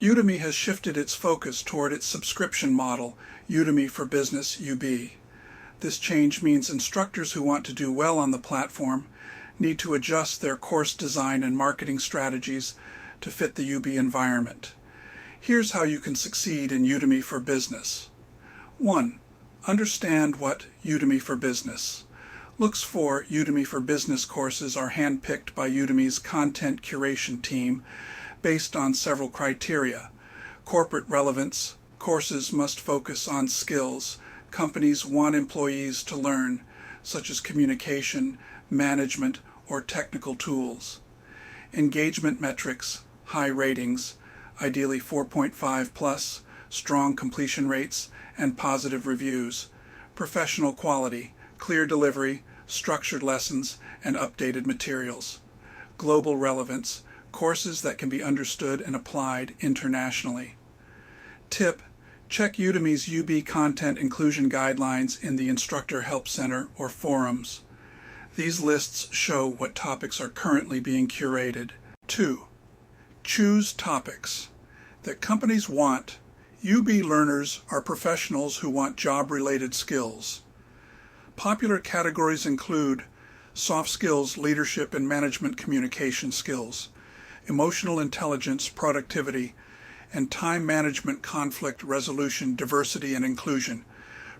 Udemy has shifted its focus toward its subscription model, Udemy for Business (UB). This change means instructors who want to do well on the platform need to adjust their course design and marketing strategies to fit the UB environment. Here's how you can succeed in Udemy for Business. 1. Understand what Udemy for Business. Looks for Udemy for Business courses are handpicked by Udemy's content curation team based on several criteria. Corporate relevance. Courses must focus on skills companies want employees to learn, such as communication, management, or technical tools. Engagement metrics. High ratings, ideally 4.5 plus, strong completion rates, and positive reviews. Professional quality, clear delivery, structured lessons, and updated materials. Global relevance, courses that can be understood and applied internationally. Tip: check Udemy's UB content inclusion guidelines in the Instructor Help Center or forums. These lists show what topics are currently being curated. 2. Choose topics that companies want. UB learners are professionals who want job-related skills. Popular categories include soft skills, leadership and management communication skills, emotional intelligence, productivity, and time management, conflict resolution, diversity and inclusion,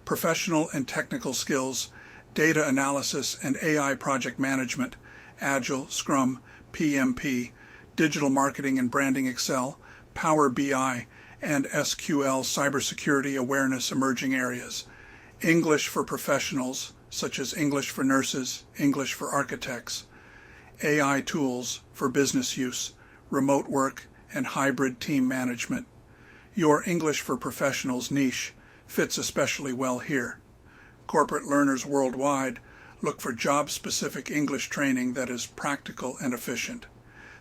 professional and technical skills, data analysis and AI project management, Agile, Scrum, PMP, digital marketing and branding, Excel, Power BI, and SQL cybersecurity awareness emerging areas. English for professionals, such as English for nurses, English for architects. AI tools for business use, remote work, and hybrid team management. Your English for Professionals niche fits especially well here. Corporate learners worldwide look for job-specific English training that is practical and efficient.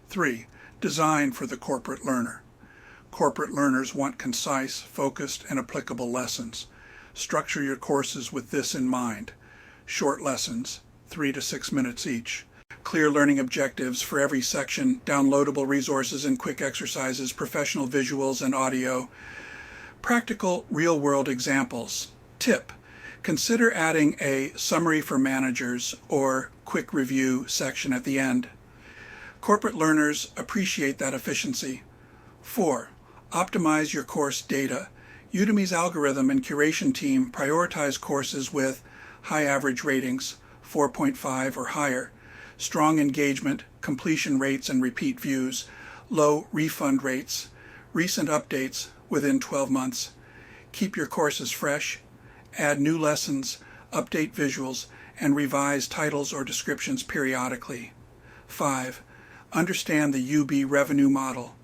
3. Design for the corporate learner. Corporate learners want concise, focused, and applicable lessons. Structure your courses with this in mind. Short lessons, 3 to 6 minutes each. Clear learning objectives for every section, downloadable resources and quick exercises, professional visuals and audio. Practical, real-world examples. Tip: consider adding a summary for managers or quick review section at the end. Corporate learners appreciate that efficiency. 4. Optimize your course data. Udemy's algorithm and curation team prioritize courses with high average ratings, 4.5 or higher, strong engagement, completion rates and repeat views, low refund rates, recent updates within 12 months. Keep your courses fresh, add new lessons, update visuals, and revise titles or descriptions periodically. 5. Understand the UB revenue model.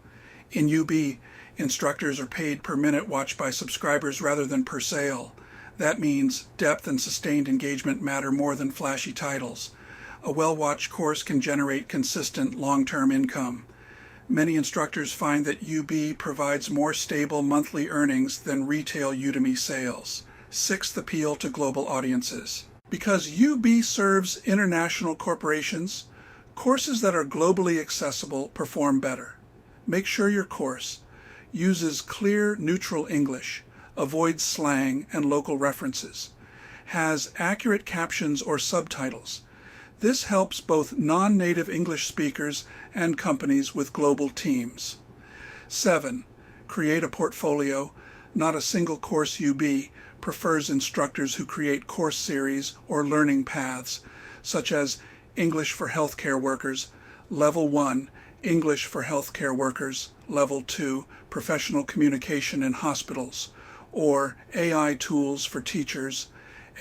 In UB, instructors are paid per minute watched by subscribers rather than per sale. That means depth and sustained engagement matter more than flashy titles. A well-watched course can generate consistent long-term income. Many instructors find that UB provides more stable monthly earnings than retail Udemy sales. 6th, appeal to global audiences. Because UB serves international corporations, courses that are globally accessible perform better. Make sure your course uses clear, neutral English, avoids slang and local references, has accurate captions or subtitles. This helps both non-native English speakers and companies with global teams. 7. Create a portfolio. Not a single course UB prefers instructors who create course series or learning paths, such as English for Healthcare Workers, Level 1, English for Healthcare Workers, Level 2, Professional Communication in Hospitals, or AI Tools for Teachers,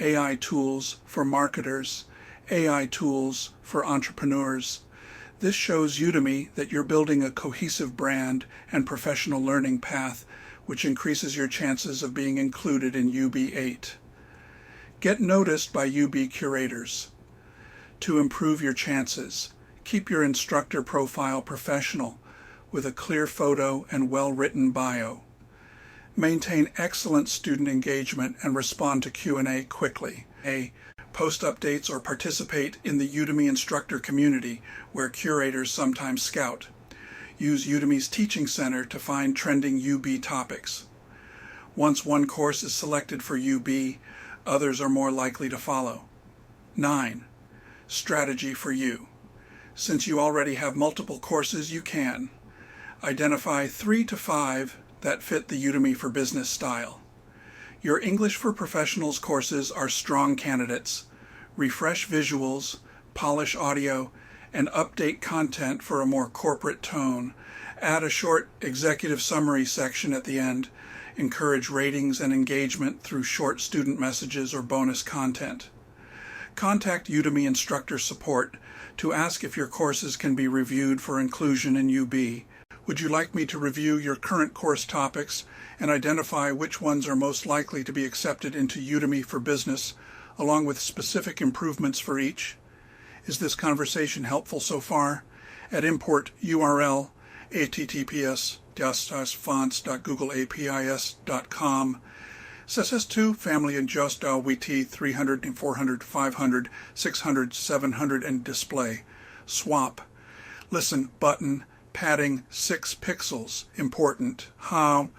AI Tools for Marketers, AI Tools for Entrepreneurs. This shows Udemy that you're building a cohesive brand and professional learning path, which increases your chances of being included in UB8. Get noticed by UB curators. To improve your chances, keep your instructor profile professional with a clear photo and well-written bio. Maintain excellent student engagement and respond to Q&A quickly. Post updates or participate in the Udemy instructor community where curators sometimes scout. Use Udemy's Teaching Center to find trending UB topics. Once one course is selected for UB, others are more likely to follow. 9. Strategy for you. Since you already have multiple courses, you can identify 3 to 5 that fit the Udemy for Business style. Your English for Professionals courses are strong candidates. Refresh visuals, polish audio, and update content for a more corporate tone. Add a short executive summary section at the end. Encourage ratings and engagement through short student messages or bonus content. Contact Udemy instructor support to ask if your courses can be reviewed for inclusion in UB. Would you like me to review your current course topics and identify which ones are most likely to be accepted into Udemy for Business, along with specific improvements for each? Is this conversation helpful so far? At import URL https://fonts.googleapis.com CSS2 family adjust WT 300 400 500 600 700 and display swap listen button padding 6 pixels important how